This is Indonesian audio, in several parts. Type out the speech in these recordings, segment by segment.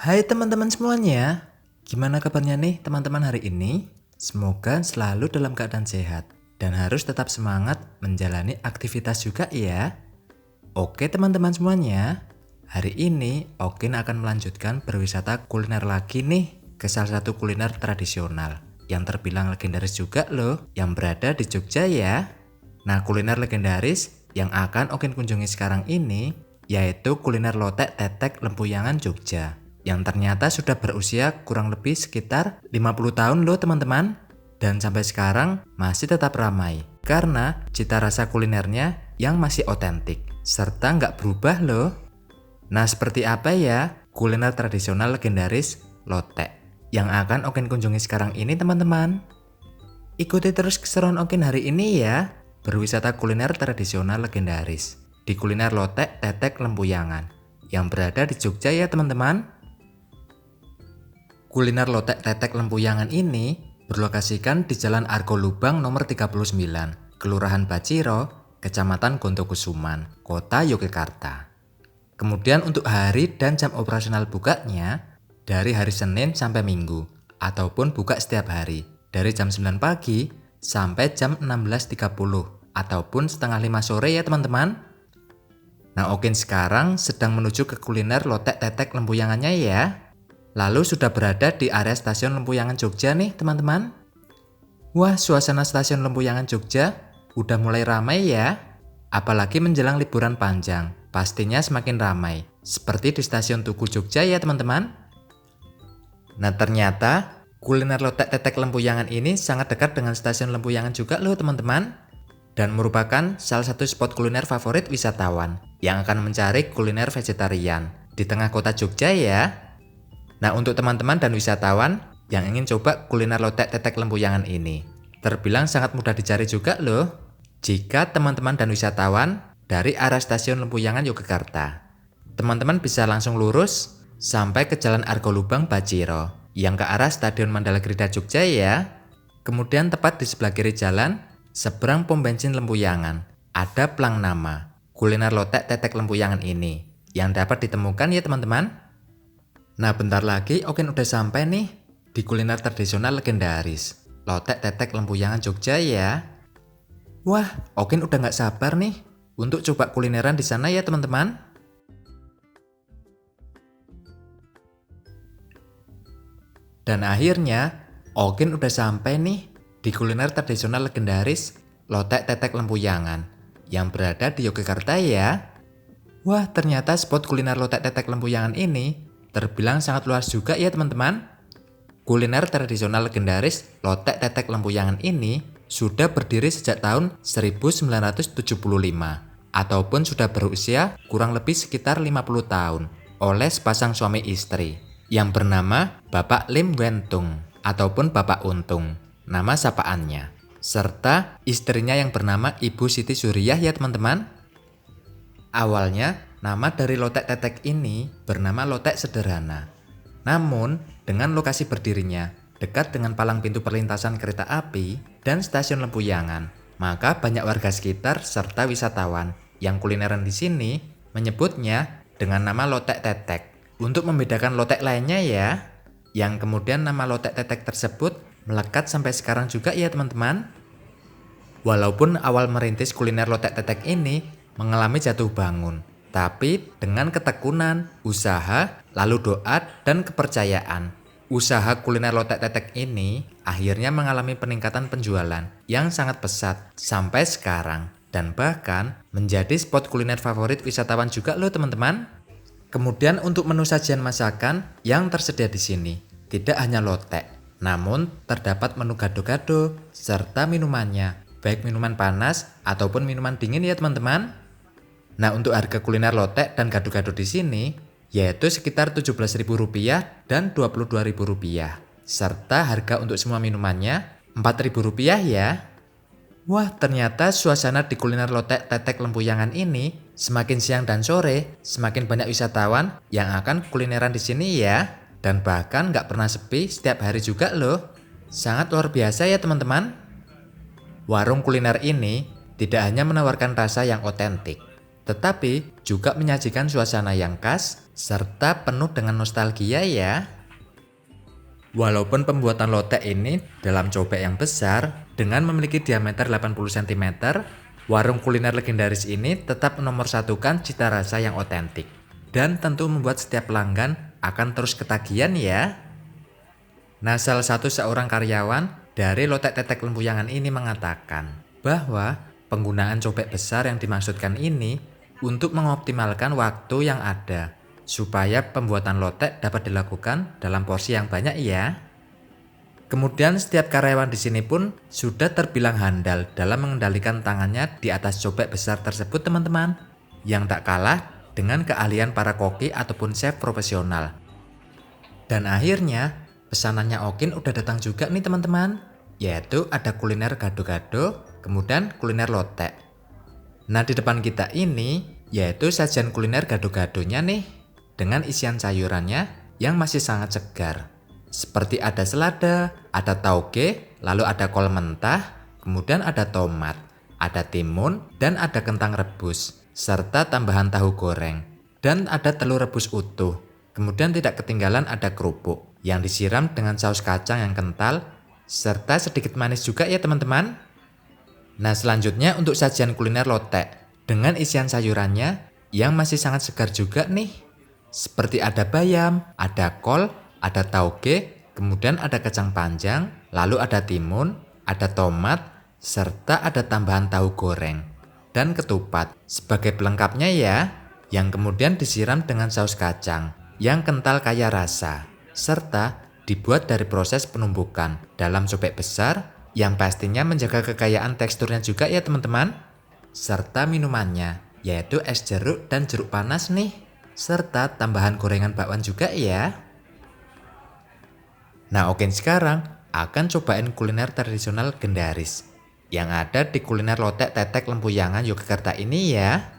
Hai teman-teman semuanya, gimana kabarnya nih teman-teman hari ini? Semoga selalu dalam keadaan sehat dan harus tetap semangat menjalani aktivitas juga ya. Oke teman-teman semuanya, hari ini Okin akan melanjutkan berwisata kuliner lagi nih ke salah satu kuliner tradisional yang terbilang legendaris juga loh, yang berada di Jogja ya. Nah, kuliner legendaris yang akan Okin kunjungi sekarang ini yaitu kuliner lotek tetek Lempuyangan Jogja, yang ternyata sudah berusia kurang lebih sekitar 50 tahun loh teman-teman. Dan sampai sekarang masih tetap ramai karena cita rasa kulinernya yang masih otentik serta nggak berubah loh. Nah, seperti apa ya kuliner tradisional legendaris lotek yang akan Okin kunjungi sekarang ini teman-teman? Ikuti terus keseruan Okin hari ini ya, berwisata kuliner tradisional legendaris di kuliner lotek tetek Lempuyangan yang berada di Jogja ya teman-teman. Kuliner lotek tetek Lempuyangan ini berlokasikan di Jalan Argo Lubang nomor 39, Kelurahan Baciro, Kecamatan Gontokusuman, Kota Yogyakarta. Kemudian untuk hari dan jam operasional bukanya dari hari Senin sampai Minggu ataupun buka setiap hari dari jam 9 pagi sampai jam 16.30 ataupun setengah 5 sore ya teman-teman. Nah, Okin sekarang sedang menuju ke kuliner lotek tetek Lempuyangannya ya. Lalu sudah berada di area stasiun Lempuyangan Jogja nih teman-teman. Wah, suasana stasiun Lempuyangan Jogja udah mulai ramai ya. Apalagi menjelang liburan panjang, pastinya semakin ramai. Seperti di stasiun Tugu Jogja ya teman-teman. Nah, ternyata kuliner lotek tetek Lempuyangan ini sangat dekat dengan stasiun Lempuyangan juga loh teman-teman. Dan merupakan salah satu spot kuliner favorit wisatawan yang akan mencari kuliner vegetarian di tengah kota Jogja ya. Nah, untuk teman-teman dan wisatawan yang ingin coba kuliner lotek tetek Lempuyangan ini, terbilang sangat mudah dicari juga loh. Jika teman-teman dan wisatawan dari arah stasiun Lempuyangan Yogyakarta, teman-teman bisa langsung lurus sampai ke Jalan Argo Lubang Baciro yang ke arah Stadion Mandala Krida Jogja ya. Kemudian tepat di sebelah kiri jalan, seberang pom bensin Lempuyangan, ada plang nama kuliner lotek tetek Lempuyangan ini yang dapat ditemukan ya teman-teman. Nah, bentar lagi Okin udah sampai nih di kuliner tradisional legendaris lotek tetek Lempuyangan Jogja ya. Wah, Okin udah nggak sabar nih untuk coba kulineran di sana ya teman-teman. Dan akhirnya Okin udah sampai nih di kuliner tradisional legendaris lotek tetek Lempuyangan yang berada di Yogyakarta ya. Wah, ternyata spot kuliner lotek tetek Lempuyangan ini terbilang sangat luas juga ya teman-teman. Kuliner tradisional legendaris lotek tetek Lempuyangan ini sudah berdiri sejak tahun 1975 ataupun sudah berusia kurang lebih sekitar 50 tahun oleh sepasang suami istri yang bernama Bapak Lim Wentung ataupun Bapak Untung, nama sapaannya, serta istrinya yang bernama Ibu Siti Suriyah ya teman-teman. Awalnya nama dari lotek tetek ini bernama lotek sederhana. Namun, dengan lokasi berdirinya dekat dengan palang pintu perlintasan kereta api dan stasiun Lempuyangan, maka banyak warga sekitar serta wisatawan yang kulineran di sini menyebutnya dengan nama lotek tetek. Untuk membedakan lotek lainnya ya, yang kemudian nama lotek tetek tersebut melekat sampai sekarang juga ya teman-teman. Walaupun awal merintis kuliner lotek tetek ini mengalami jatuh bangun, tapi dengan ketekunan, usaha, lalu doa, dan kepercayaan, usaha kuliner lotek tetek ini akhirnya mengalami peningkatan penjualan yang sangat pesat sampai sekarang dan bahkan menjadi spot kuliner favorit wisatawan juga loh teman-teman. Kemudian untuk menu sajian masakan yang tersedia di sini tidak hanya lotek, namun terdapat menu gado-gado serta minumannya, baik minuman panas ataupun minuman dingin ya teman-teman. Nah, untuk harga kuliner lotek dan gado-gado di sini yaitu sekitar Rp17.000 dan Rp22.000, serta harga untuk semua minumannya Rp4.000 ya. Wah, ternyata suasana di kuliner lotek tetek Lempuyangan ini semakin siang dan sore semakin banyak wisatawan yang akan kulineran di sini ya, dan bahkan nggak pernah sepi setiap hari juga loh. Sangat luar biasa ya teman-teman. Warung kuliner ini tidak hanya menawarkan rasa yang otentik, tetapi juga menyajikan suasana yang khas serta penuh dengan nostalgia ya. Walaupun pembuatan lotek ini dalam cobek yang besar dengan memiliki diameter 80 cm, warung kuliner legendaris ini tetap menomorsatukan cita rasa yang otentik dan tentu membuat setiap pelanggan akan terus ketagihan ya. Nah, salah satu seorang karyawan dari lotek tetek lempuyangan ini mengatakan bahwa penggunaan cobek besar yang dimaksudkan ini untuk mengoptimalkan waktu yang ada supaya pembuatan lotek dapat dilakukan dalam porsi yang banyak ya. Kemudian setiap karyawan di sini pun sudah terbilang handal dalam mengendalikan tangannya di atas cobek besar tersebut teman-teman, yang tak kalah dengan keahlian para koki ataupun chef profesional. Dan akhirnya pesanannya Okin udah datang juga nih teman-teman, yaitu ada kuliner gado-gado, kemudian kuliner lotek. Nah, di depan kita ini yaitu sajian kuliner gado-gadonya nih, dengan isian sayurannya yang masih sangat segar. Seperti ada selada, ada tauge, lalu ada kol mentah, kemudian ada tomat, ada timun, dan ada kentang rebus, serta tambahan tahu goreng. Dan ada telur rebus utuh. Kemudian tidak ketinggalan ada kerupuk yang disiram dengan saus kacang yang kental, serta sedikit manis juga ya teman-teman. Nah, selanjutnya untuk sajian kuliner lotek dengan isian sayurannya yang masih sangat segar juga nih. Seperti ada bayam, ada kol, ada tauge, kemudian ada kacang panjang, lalu ada timun, ada tomat, serta ada tambahan tahu goreng dan ketupat sebagai pelengkapnya ya, yang kemudian disiram dengan saus kacang yang kental kaya rasa, serta dibuat dari proses penumbukan dalam cobek besar yang pastinya menjaga kekayaan teksturnya juga ya teman-teman. Serta minumannya yaitu es jeruk dan jeruk panas nih, serta tambahan gorengan bakwan juga ya. Nah, Okin sekarang akan cobain kuliner tradisional legendaris yang ada di kuliner lotek tetek lempuyangan Yogyakarta ini ya.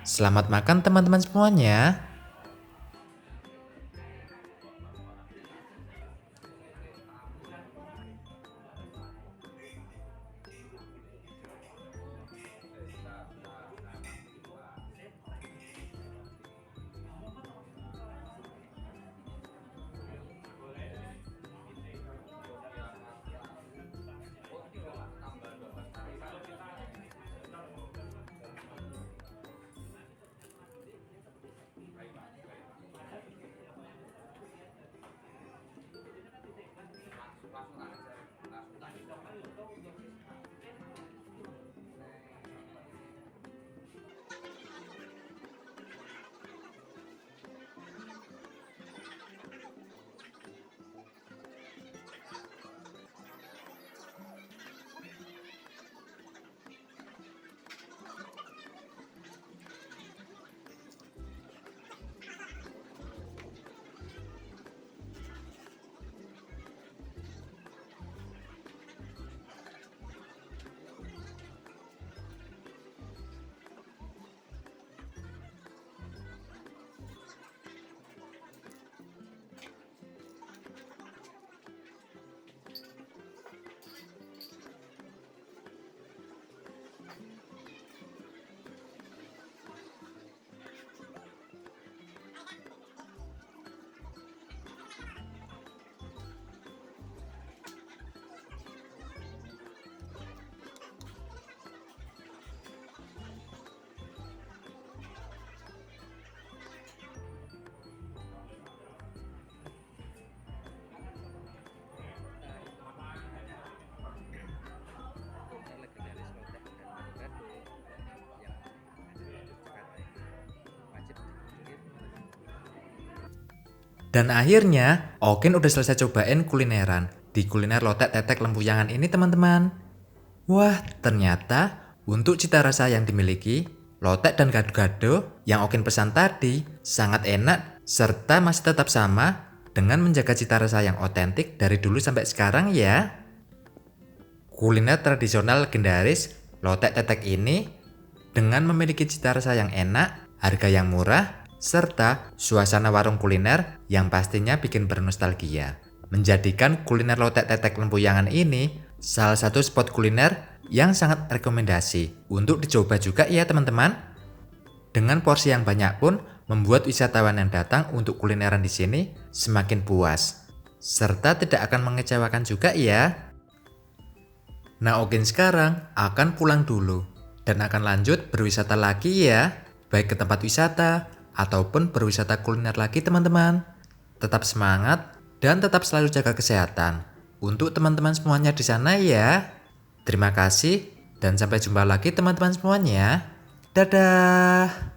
Selamat makan teman-teman semuanya. Dan akhirnya, Okin udah selesai cobain kulineran di kuliner lotek tetek lempuyangan ini teman-teman. Wah, ternyata untuk cita rasa yang dimiliki, lotek dan gado-gado yang Okin pesan tadi sangat enak serta masih tetap sama dengan menjaga cita rasa yang otentik dari dulu sampai sekarang ya. Kuliner tradisional legendaris lotek tetek ini dengan memiliki cita rasa yang enak, harga yang murah, serta suasana warung kuliner yang pastinya bikin bernostalgia, menjadikan kuliner lotek tetek lempuyangan ini salah satu spot kuliner yang sangat rekomendasi untuk dicoba juga ya teman-teman. Dengan porsi yang banyak pun membuat wisatawan yang datang untuk kulineran di sini semakin puas. Serta tidak akan mengecewakan juga ya. Nah, Ogen sekarang akan pulang dulu dan akan lanjut berwisata lagi ya, baik ke tempat wisata ataupun berwisata kuliner lagi teman-teman. Tetap semangat dan tetap selalu jaga kesehatan untuk teman-teman semuanya di sana ya. Terima kasih dan sampai jumpa lagi teman-teman semuanya. Dadah.